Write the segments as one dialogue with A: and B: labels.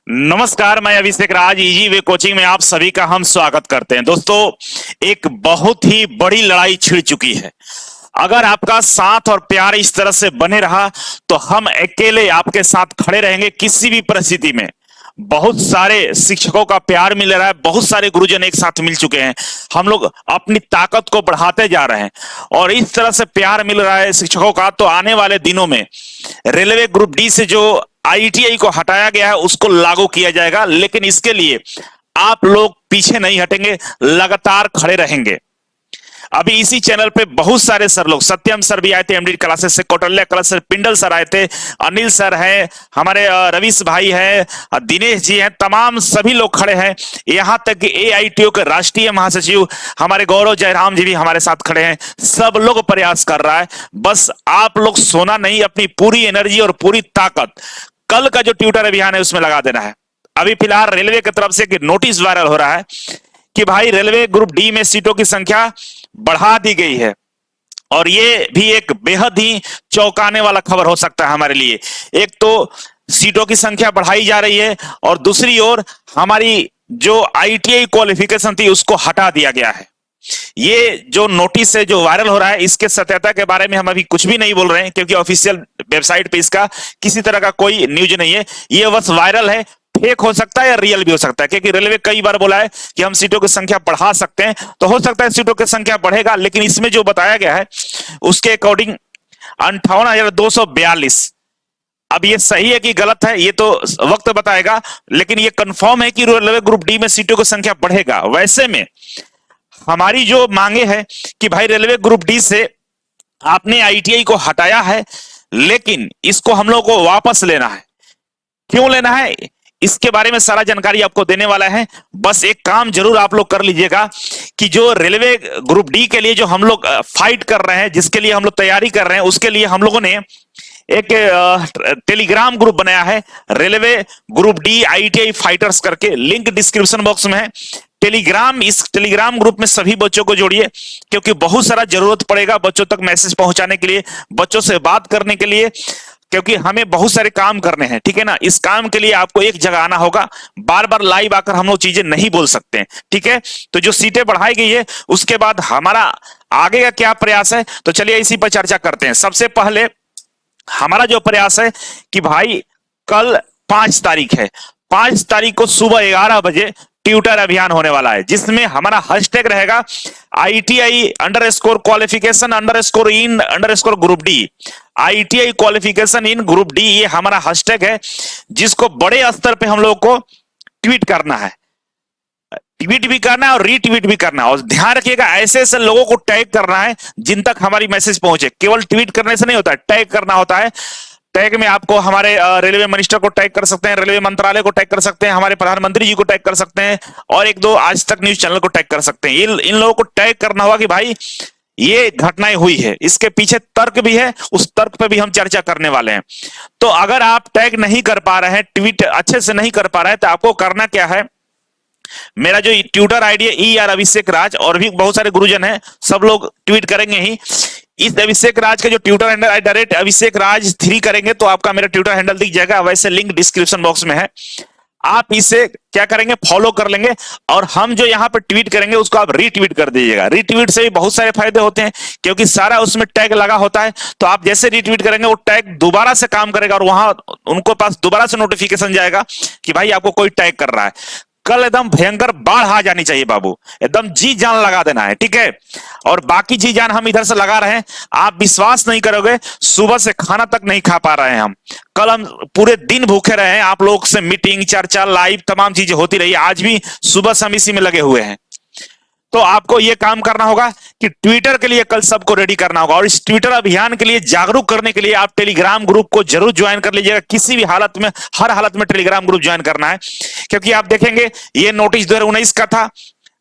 A: नमस्कार, मैं अभिषेक राज easy way coaching में आप सभी का हम स्वागत करते हैं। दोस्तों, एक बहुत ही बड़ी लड़ाई छिड़ चुकी है। अगर आपका साथ और प्यार इस तरह से बने रहा तो हम अकेले आपके साथ खड़े रहेंगे किसी भी परिस्थिति में। बहुत सारे शिक्षकों का प्यार मिल रहा है, बहुत सारे गुरुजन एक साथ मिल चुके हैं। हम लोग अपनी ताकत को बढ़ाते जा रहे हैं और इस तरह से प्यार मिल रहा है शिक्षकों का, तो आने वाले दिनों में रेलवे ग्रुप डी से जो आईटीआई को हटाया गया है उसको लागू किया जाएगा। लेकिन इसके लिए आप लोग पीछे नहीं हटेंगे, लगातार खड़े रहेंगे। अभी इसी चैनल पे बहुत सारे सर लोग, सत्यम सर भी आए थे एमडी क्लासेस से, कौटल्या क्लास से, पिंडल सर आए थे, अनिल सर हैं, हमारे रवीश भाई हैं, दिनेश जी हैं, तमाम सभी लोग खड़े हैं। यहां तक कि एआईटीओ के राष्ट्रीय महासचिव हमारे गौरव जयराम जी भी हमारे साथ खड़े हैं। सब लोग प्रयास कर रहा है, बस आप लोग सोना नहीं, अपनी पूरी एनर्जी और पूरी ताकत कल का जो ट्विटर अभियान है उसमें लगा देना है। अभी फिलहाल रेलवे की तरफ से एक नोटिस वायरल हो रहा है कि भाई रेलवे ग्रुप डी में सीटों की संख्या बढ़ा दी गई है और ये भी एक बेहद ही चौंकाने वाला खबर हो सकता है हमारे लिए। एक तो सीटों की संख्या बढ़ाई जा रही है और दूसरी ओर हमारी जो आईटीआई क्वालिफिकेशन थी उसको हटा दिया गया है। ये जो नोटिस है जो वायरल हो रहा है, इसके सत्यता के बारे में हम अभी कुछ भी नहीं बोल रहे हैं क्योंकि ऑफिशियल वेबसाइट पे इसका किसी तरह का कोई न्यूज नहीं है। ये बस वायरल है, फेक हो सकता है या रियल भी हो सकता है, क्योंकि रेलवे कई बार बोला है कि हम सीटों की संख्या बढ़ा सकते हैं, तो हो सकता है सीटों की संख्या बढ़ेगा। लेकिन इसमें जो बताया गया है उसके अकॉर्डिंग 58,242। अब ये सही है कि गलत है ये तो वक्त बताएगा, लेकिन ये कंफर्म है कि रेलवे ग्रुप डी में सीटों की संख्या बढ़ेगा। वैसे में हमारी जो मांगे है कि भाई रेलवे ग्रुप डी से आपने आईटीआई को हटाया है, लेकिन इसको हम लोग को वापस लेना है। क्यों लेना है इसके बारे में सारा जानकारी आपको देने वाला है। बस एक काम जरूर आप लोग कर लीजिएगा कि जो रेलवे ग्रुप डी के लिए जो हम लोग फाइट कर रहे हैं, जिसके लिए हम लोग तैयारी कर रहे हैं, उसके लिए हम लोगों ने एक टेलीग्राम ग्रुप बनाया है, railway group D ITI fighters करके। लिंक डिस्क्रिप्शन बॉक्स में है टेलीग्राम। इस टेलीग्राम ग्रुप में सभी बच्चों को जोड़िए क्योंकि बहुत सारा जरूरत पड़ेगा बच्चों तक मैसेज पहुंचाने के लिए, बच्चों से बात करने के लिए, क्योंकि हमें बहुत सारे काम करने हैं। ठीक है ना, इस काम के लिए आपको एक जगह आना होगा। बार बार लाइव आकर हम लोग चीजें नहीं बोल सकते हैं। ठीक है, तो जो सीटें बढ़ाई गई है उसके बाद हमारा आगे का क्या प्रयास है, तो चलिए इसी पर चर्चा करते हैं। सबसे पहले हमारा जो प्रयास है कि भाई कल 5 तारीख है, 5 तारीख को सुबह 11 बजे ट्विटर अभियान होने वाला है, जिसमें हमारा हैशटैग रहेगा ITI_qualification_in_ group D. ITI qualification in group D, ये हमारा हैशटैग है जिसको बड़े स्तर पे हम लोग को ट्वीट करना है। ट्वीट भी करना है और रीट्वीट भी करना है, और ध्यान रखिएगा ऐसे ऐसे लोगों को टैग करना है जिन तक हमारी मैसेज पहुंचे। केवल ट्वीट करने से नहीं होता है, टैग करना होता है। टैग में आपको हमारे रेलवे मिनिस्टर को टैग कर सकते हैं, रेलवे मंत्रालय को टैग कर सकते हैं, हमारे प्रधानमंत्री जी को टैग कर सकते हैं, और एक दो आज तक न्यूज चैनल को टैग कर सकते हैं। इन लोगों को टैग करना होगा कि भाई ये घटनाएं हुई है, इसके पीछे तर्क भी है, उस तर्क पे भी हम चर्चा करने वाले हैं। तो अगर आप टैग नहीं कर पा रहे हैं, ट्वीट अच्छे से नहीं कर पा रहे हैं, तो आपको करना क्या है, मेरा जो ट्विटर आईडी है ER अभिषेक राज, और भी बहुत सारे गुरुजन हैं, सब लोग ट्वीट करेंगे ही। इस अभिषेक राज का जो ट्विटर हैंडल है डायरेक्ट अभिषेक राज 3 करेंगे तो आपका मेरा ट्विटर हैंडल दिख जाएगा। वैसे लिंक डिस्क्रिप्शन बॉक्स में है, आप इसे क्या करेंगे, फॉलो कर लेंगे, और हम जो यहाँ पर ट्वीट करेंगे उसको आप रीट्वीट कर दीजिएगा। रीट्वीट से भी बहुत सारे फायदे होते हैं क्योंकि सारा उसमें टैग लगा होता है, तो आप जैसे रीट्वीट करेंगे वो टैग दोबारा से काम करेगा और वहां उनको पास दोबारा से नोटिफिकेशन जाएगा कि भाई आपको कोई टैग कर रहा है। कल एकदम भयंकर बाढ़ आ जानी चाहिए बाबू, एकदम जी जान लगा देना है। ठीक है, और बाकी जी जान हम इधर से लगा रहे हैं, आप विश्वास नहीं करोगे, सुबह से खाना तक नहीं खा पा रहे हैं हम। कल हम पूरे दिन भूखे रहे हैं, आप लोग से मीटिंग, चर्चा, लाइव तमाम चीजें होती रही। आज भी सुबह से हम इसी में लगे हुए हैं। तो आपको यह काम करना होगा कि ट्विटर के लिए कल सबको रेडी करना होगा, और इस ट्विटर अभियान के लिए जागरूक करने के लिए आप टेलीग्राम ग्रुप को जरूर ज्वाइन कर लीजिएगा। किसी भी हालत में, हर हालत में टेलीग्राम ग्रुप ज्वाइन करना है, क्योंकि आप देखेंगे ये नोटिस 2019 का था,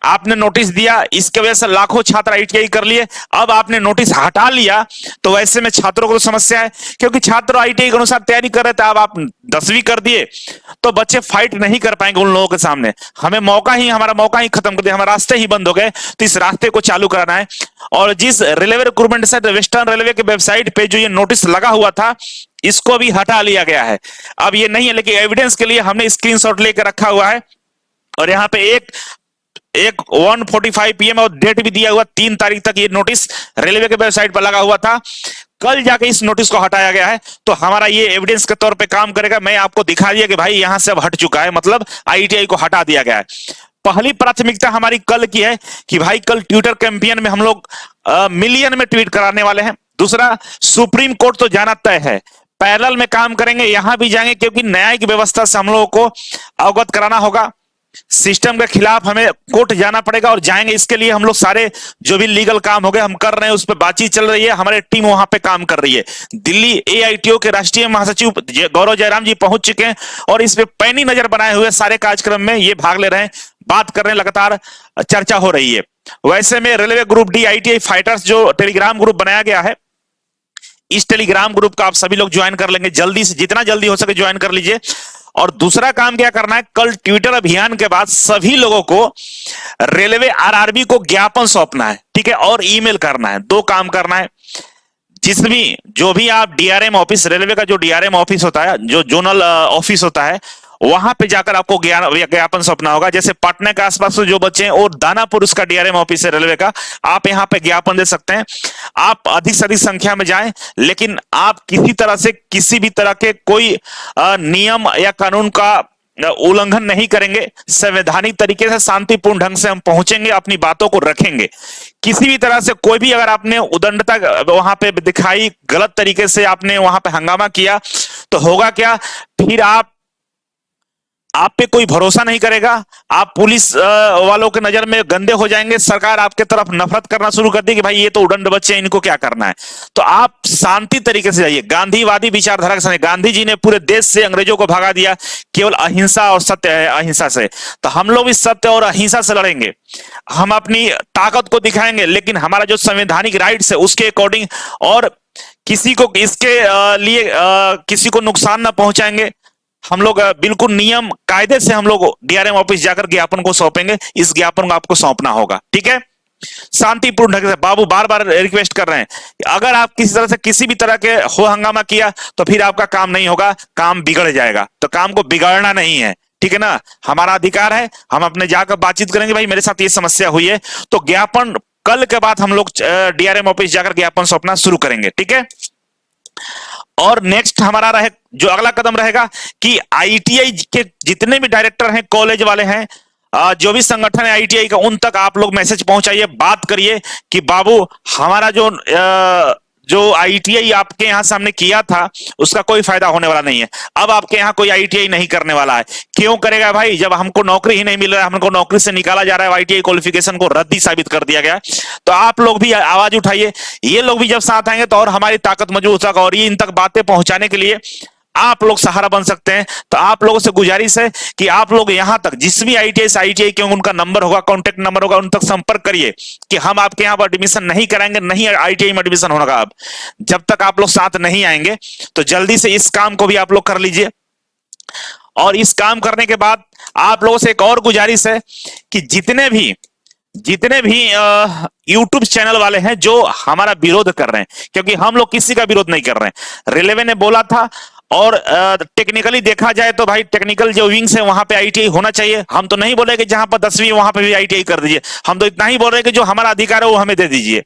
A: आपने नोटिस दिया, इसके वजह से लाखों छात्र आईटीआई कर लिए। अब आपने नोटिस हटा लिया तो वैसे में छात्रों को तो समस्या है, क्योंकि छात्र आईटीआई के अनुसार तैयारी कर रहे थे। अब आप 10वीं कर दिए तो बच्चे फाइट नहीं कर पाएंगे उन लोगों के सामने। हमारा मौका ही खत्म कर दिया, हमारे रास्ते ही बंद हो गए। तो इस रास्ते को चालू कराना है। और जिस रेलवे रिक्रूटमेंट से वेस्टर्न रेलवे के वेबसाइट पे जो ये नोटिस लगा हुआ था, इसको भी हटा लिया गया है। अब ये नहीं है, लेकिन एविडेंस के लिए हमने स्क्रीनशॉट लेकर रखा हुआ है। और यहाँ पे एक 1:45 PM और डेट भी दिया हुआ, 3 तारीख तक ये नोटिस रेलवे के वेबसाइट पर लगा हुआ था। कल जाके इस नोटिस को हटाया गया है, तो हमारा ये एविडेंस के तौर पे काम करेगा। मैं आपको दिखा दिया कि भाई यहां से अब हट चुका है, मतलब आईटीआई को हटा दिया गया है। पहली प्राथमिकता हमारी कल की है कि भाई कल ट्विटर कैंपेन में हम लोग मिलियन में ट्वीट कराने वाले हैं। दूसरा, सुप्रीम कोर्ट तो जाना तय है, पैरेलल में काम करेंगे, यहां भी जाएंगे, क्योंकि न्यायिक व्यवस्था से हम लोगों को अवगत कराना होगा। सिस्टम के खिलाफ हमें कोर्ट जाना पड़ेगा और जाएंगे। इसके लिए हम लोग सारे जो भी लीगल काम हो गए हम कर रहे हैं, उस पर बातचीत चल रही है, हमारी टीम वहां पे काम कर रही है। दिल्ली एआईटीओ के राष्ट्रीय महासचिव गौरव जयराम जी पहुंच चुके हैं और इस पे पैनी नजर बनाए हुए सारे कार्यक्रम में ये भाग ले रहे हैं, बात कर रहे हैं, लगातार चर्चा हो रही है। वैसे में railway group D ITI fighters जो टेलीग्राम ग्रुप बनाया गया है, इस टेलीग्राम ग्रुप का आप सभी लोग ज्वाइन कर लेंगे, जल्दी से जितना जल्दी हो सके ज्वाइन कर लीजिए। और दूसरा काम क्या करना है, कल ट्विटर अभियान के बाद सभी लोगों को रेलवे आरआरबी को ज्ञापन सौंपना है, ठीक है, और ईमेल करना है। 2 काम करना है। जो भी आप डीआरएम ऑफिस, रेलवे का जो डीआरएम ऑफिस होता है, जो जोनल ऑफिस होता है, वहां पे जाकर आपको ज्ञापन सौंपना होगा। जैसे पटना के आसपास जो बच्चे हैं, और दानापुर उसका डीआरएम ऑफिस है रेलवे का, आप यहां पे ज्ञापन दे सकते हैं। आप अधिक से अधिक संख्या में जाएं, लेकिन आप किसी तरह से किसी भी तरह के कोई नियम या कानून का उल्लंघन नहीं करेंगे। संवैधानिक तरीके से शांतिपूर्ण ढंग से हम पहुंचेंगे, अपनी बातों को रखेंगे। किसी भी तरह से कोई भी अगर आपने उदंडता वहां पे दिखाई, गलत तरीके से आपने वहां पे हंगामा किया, तो होगा क्या, फिर आप पे कोई भरोसा नहीं करेगा, आप पुलिस वालों के नजर में गंदे हो जाएंगे, सरकार आपके तरफ नफरत करना शुरू कर देगी, भाई ये तो उदंड बच्चे हैं, इनको क्या करना है। तो आप शांति तरीके से जाइए, गांधीवादी विचारधारा के साथ। गांधी जी ने पूरे देश से अंग्रेजों को भगा दिया, केवल अहिंसा और सत्य है, अहिंसा से। तो हम लोग इस सत्य और अहिंसा से लड़ेंगे, हम अपनी ताकत को दिखाएंगे, लेकिन हमारा जो संवैधानिक राइट्स है उसके अकॉर्डिंग, और किसी को इसके लिए किसी को नुकसान ना पहुंचाएंगे। हम लोग बिल्कुल नियम कायदे से हम लोग डीआरएम ऑफिस जाकर ज्ञापन को सौंपेंगे। इस ज्ञापन को आपको सौंपना होगा, ठीक है, शांतिपूर्ण ढंग से। बाबू बार बार रिक्वेस्ट कर रहे हैं, अगर आप किसी तरह से किसी भी तरह के हो हंगामा किया तो फिर आपका काम नहीं होगा, काम बिगड़ जाएगा। तो काम को बिगाड़ना नहीं है, ठीक है ना, हमारा अधिकार है, हम अपने जाकर बातचीत करेंगे, भाई मेरे साथ ये समस्या हुई है। तो ज्ञापन कल के बाद हम लोग डीआरएम ऑफिस जाकर ज्ञापन सौंपना शुरू करेंगे, ठीक है। और नेक्स्ट हमारा रहे, जो अगला कदम रहेगा कि आईटीआई के जितने भी डायरेक्टर हैं, कॉलेज वाले हैं, जो भी संगठन है आईटीआई का, उन तक आप लोग मैसेज पहुंचाइए, बात करिए कि बाबू हमारा जो आईटीआई आपके यहां से हमने किया था उसका कोई फायदा होने वाला नहीं है। अब आपके यहां कोई आईटीआई नहीं करने वाला है। क्यों करेगा भाई, जब हमको नौकरी ही नहीं मिल रहा है, हमको नौकरी से निकाला जा रहा है, आईटीआई क्वालिफिकेशन को रद्दी साबित कर दिया गया। तो आप लोग भी आवाज उठाइए, ये लोग भी जब साथ आएंगे तो और हमारी ताकत मजबूत होगा। और ये इन तक बातें पहुंचाने के लिए आप लोग सहारा बन सकते हैं। तो आप लोगों से गुजारिश है कि आप लोग यहां तक, जिस भी आईटीआई से आईटीआई के उनका नंबर होगा, कांटेक्ट नंबर होगा, उन तक संपर्क करिए कि हम आपके यहां पर एडमिशन नहीं कराएंगे, नहीं आईटीआई में एडमिशन होगा। अब जब तक आप लोग साथ नहीं आएंगे तो जल्दी से इस काम को भी आप लोग कर लीजिए। और इस काम करने के बाद आप लोगों से एक और गुजारिश है कि जितने भी यूट्यूब चैनल वाले हैं जो हमारा विरोध कर रहे हैं, क्योंकि हम लोग किसी का विरोध नहीं कर रहे हैं। रेलवे ने बोला था, और टेक्निकली देखा जाए तो भाई टेक्निकल जो विंग्स है वहां पे आईटीआई होना चाहिए। हम तो नहीं बोल रहे कि जहां पर 10वीं वहां पे भी आईटीआई कर दीजिए, हम तो इतना ही बोल रहे हैं कि जो हमारा अधिकार है वो हमें दे दीजिए।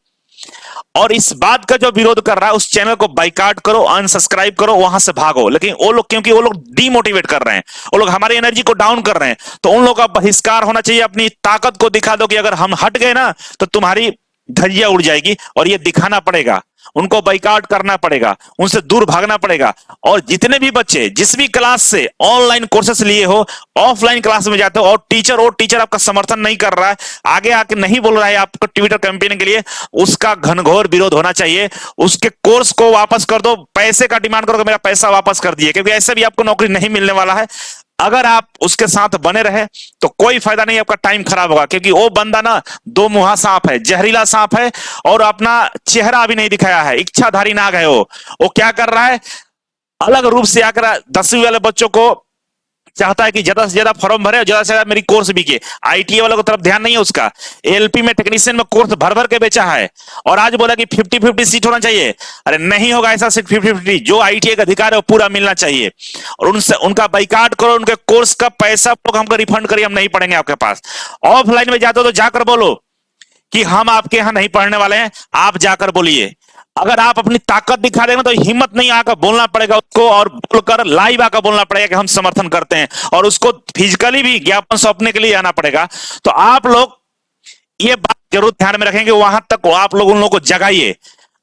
A: और इस बात का जो विरोध कर रहा है उस चैनल को बाइकाट करो, अनसब्सक्राइब करो, वहां से भागो। लेकिन वो लोग, क्योंकि वो लोग डीमोटिवेट कर रहे हैं, वो लोग हमारी एनर्जी को डाउन कर रहे हैं, तो उन लोगों का बहिष्कार होना चाहिए। अपनी ताकत को दिखा दो कि अगर हम हट गए ना तो तुम्हारी धज्जियां उड़ जाएगी, और ये दिखाना पड़ेगा, उनको बाइकाट करना पड़ेगा, उनसे दूर भागना पड़ेगा। और जितने भी बच्चे जिस भी क्लास से ऑनलाइन कोर्सेस लिए हो, ऑफलाइन क्लास में जाते हो, और टीचर आपका समर्थन नहीं कर रहा है, आगे आके नहीं बोल रहा है आपको ट्विटर कैंपेन के लिए, उसका घनघोर विरोध होना चाहिए। उसके कोर्स को वापस कर दो, पैसे का डिमांड करो कि मेरा पैसा वापस कर दिए, क्योंकि ऐसे भी आपको नौकरी नहीं मिलने वाला है। अगर आप उसके साथ बने रहे तो कोई फायदा नहीं, आपका टाइम खराब होगा, क्योंकि वो बंदा ना दो मुहा सांप है, जहरीला सांप है, और अपना चेहरा भी नहीं दिखाया है, इच्छाधारी नाग है वो क्या कर रहा है, अलग रूप से आकर 10वीं वाले बच्चों को चाहता है कि ज्यादा से ज्यादा फॉर्म भरे और ज्यादा से ज्यादा मेरी कोर्स बिके। आईटीआई वालों की तरफ ध्यान नहीं है उसका। एलपी में टेक्नीशियन में कोर्स भर भर के बेचा है और आज बोला कि 50-50 सीट होना चाहिए। अरे नहीं होगा ऐसा सीट 50-50, जो आईटीआई का अधिकार है वो पूरा मिलना चाहिए। और उनसे उनका बाइकाट करो, उनके कोर्स का पैसा हमको रिफंड करिए, हम नहीं पढ़ेंगे आपके पास। ऑफलाइन में जाते हो तो जाकर बोलो कि हम आपके यहां नहीं पढ़ने वाले हैं, आप जाकर बोलिए। अगर आप अपनी ताकत दिखा देंगे तो हिम्मत नहीं आकर बोलना पड़ेगा उसको, और बोलकर लाइव आकर बोलना पड़ेगा कि हम समर्थन करते हैं, और उसको फिजिकली भी ज्ञापन सौंपने के लिए आना पड़ेगा। तो आप लोग ये बात जरूर ध्यान में रखेंगे, वहां तक आप लोग उन लोगों को जगाइए,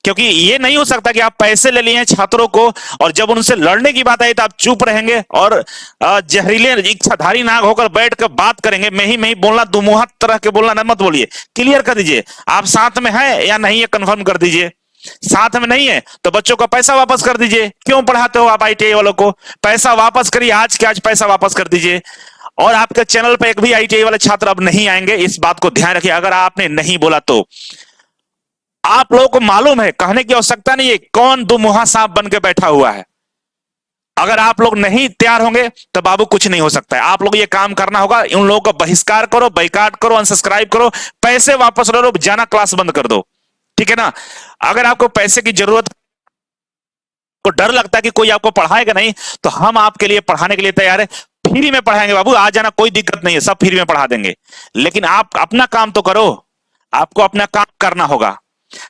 A: क्योंकि ये नहीं हो सकता कि आप पैसे ले लिए हैं छात्रों को और जब उनसे लड़ने की बात आई तो आप चुप रहेंगे और जहरीले इच्छाधारी नाग होकर बैठ कर बात करेंगे। मैं ही बोलना, दुमुहा तरह के बोलना मत बोलिए, क्लियर कर दीजिए आप साथ में हैं या नहीं है, कंफर्म कर दीजिए। साथ में नहीं है तो बच्चों का पैसा वापस कर दीजिए। क्यों पढ़ाते हो आप आईटीआई वालों को? पैसा वापस करिए, आज के आज पैसा वापस कर दीजिए। और आपके चैनल पर एक भी आईटीआई वाले छात्र अब नहीं आएंगे, इस बात को ध्यान रखिए। अगर आपने नहीं बोला तो आप लोगों को मालूम है, कहने की आवश्यकता नहीं है कौन दुमुहा सांप बन के बैठा हुआ है। अगर आप लोग नहीं तैयार होंगे तो बाबू कुछ नहीं हो सकता है। आप लोग ये काम करना होगा, उन लोगों का बहिष्कार करो, बाइकाट करो, अनसब्सक्राइब करो, पैसे वापस लो, जाना क्लास बंद कर दो, ठीक है ना। अगर आपको पैसे की जरूरत को डर लगता है कि कोई आपको पढ़ाएगा नहीं, तो हम आपके लिए पढ़ाने के लिए तैयार है। फ्री में पढ़ाएंगे बाबू, आ जाना, कोई दिक्कत नहीं है, सब फ्री में पढ़ा देंगे। लेकिन आप अपना काम तो करो, आपको अपना काम करना होगा।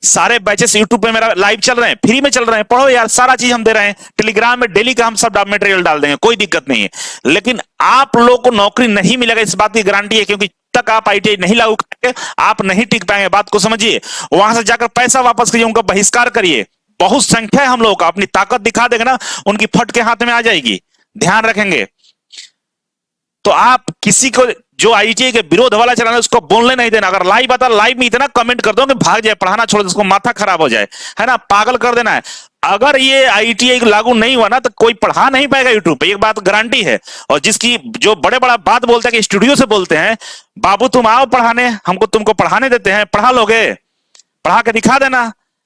A: सारे बैचेस यूट्यूब पे मेरा लाइव चल रहे हैं, फ्री में चल रहे हैं, पढ़ो यार, सारा चीज हम दे रहे हैं। टेलीग्राम में डेली का हम सब मटेरियल डाल देंगे, कोई दिक्कत नहीं है। लेकिन आप लोगों को नौकरी नहीं मिलेगा, इस बात की गारंटी है, क्योंकि तक आप आईटीआई नहीं लागू करेंगे आप नहीं टिक पाएंगे। बात को समझिए, वहां से जाकर पैसा वापस करिए, उनका बहिष्कार करिए। बहुत संख्या है हम लोगों का, अपनी ताकत दिखा देंगे ना, उनकी फट के हाथ में आ जाएगी, ध्यान रखेंगे। तो आप किसी को जो आईटीआई के विरोध वाला चलाना उसको बोलने नहीं देना। अगर लाइव आता, लाइव में इतना कमेंट कर दो कि भाग जाए, पढ़ाना छोड़ दो, उसको माथा खराब हो जाए, है ना, पागल कर देना है। अगर ये आईटीआई लागू नहीं हुआ ना तो कोई पढ़ा नहीं पाएगा यूट्यूब पे, एक बात गारंटी है। और जिसकी जो बड़े बड़ा बात बोलते हैं कि स्टूडियो से बोलते हैं, बाबू तुम आओ पढ़ाने, हमको तुमको पढ़ाने देते हैं, पढ़ा लोगे, पढ़ा के दिखा देना।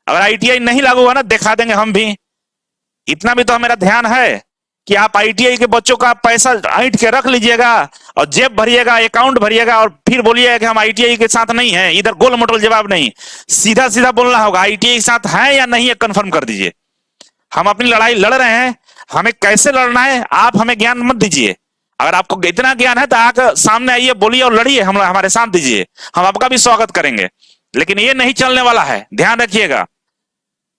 A: अगर आईटीआई नहीं लागू हुआ ना, दिखा देंगे हम भी। इतना भी तो मेरा ध्यान है कि आप आईटीआई के बच्चों का पैसा ऐंठ के रख लीजिएगा और जेब भरिएगा, अकाउंट भरिएगा और फिर बोलिएगा कि हम आईटीआई के साथ नहीं है। इधर गोल मटोल जवाब नहीं, सीधा सीधा बोलना होगा, आईटीआई के साथ है या नहीं है, कंफर्म कर दीजिए। हम अपनी लड़ाई लड़ रहे हैं, हमें कैसे लड़ना है आप हमें ज्ञान मत दीजिए। अगर आपको इतना ज्ञान है तो आकर सामने आइए, बोलिए और लड़िए, हम हमारे साथ दीजिए, हम आपका भी स्वागत करेंगे। लेकिन ये नहीं चलने वाला है, ध्यान रखिएगा।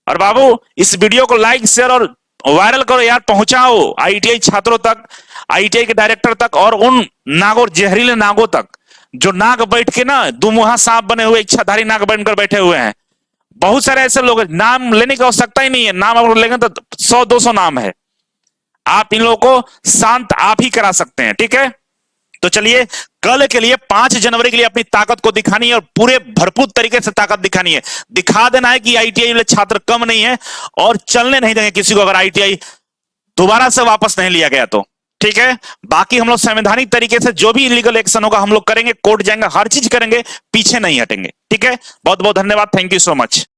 A: और बाबू इस वीडियो को लाइक, शेयर और वायरल करो यार, पहुंचाओ आईटीआई छात्रों तक, आईटीआई के डायरेक्टर तक, और उन नागों, जहरीले नागों तक, जो नाग बैठ के ना दुमुहा सांप बने हुए, इच्छाधारी नाग बनकर बैठे हुए हैं। बहुत सारे ऐसे लोग, नाम लेने की आवश्यकता ही नहीं है, नाम अगर लेंगे तो 100-200 नाम है। आप इन लोगों को शांत आप ही करा सकते हैं, ठीक है। तो चलिए, कल के लिए 5 जनवरी के लिए अपनी ताकत को दिखानी है और पूरे भरपूर तरीके से ताकत दिखानी है। दिखा देना है कि आईटीआई वाले छात्र कम नहीं है, और चलने नहीं देंगे किसी को अगर आईटीआई दोबारा से वापस नहीं लिया गया तो, ठीक है। बाकी हम लोग संवैधानिक तरीके से जो भी इलीगल एक्शन होगा हम लोग करेंगे, कोर्ट जाएंगे, हर चीज करेंगे, पीछे नहीं हटेंगे, ठीक है। बहुत बहुत धन्यवाद, थैंक यू सो मच।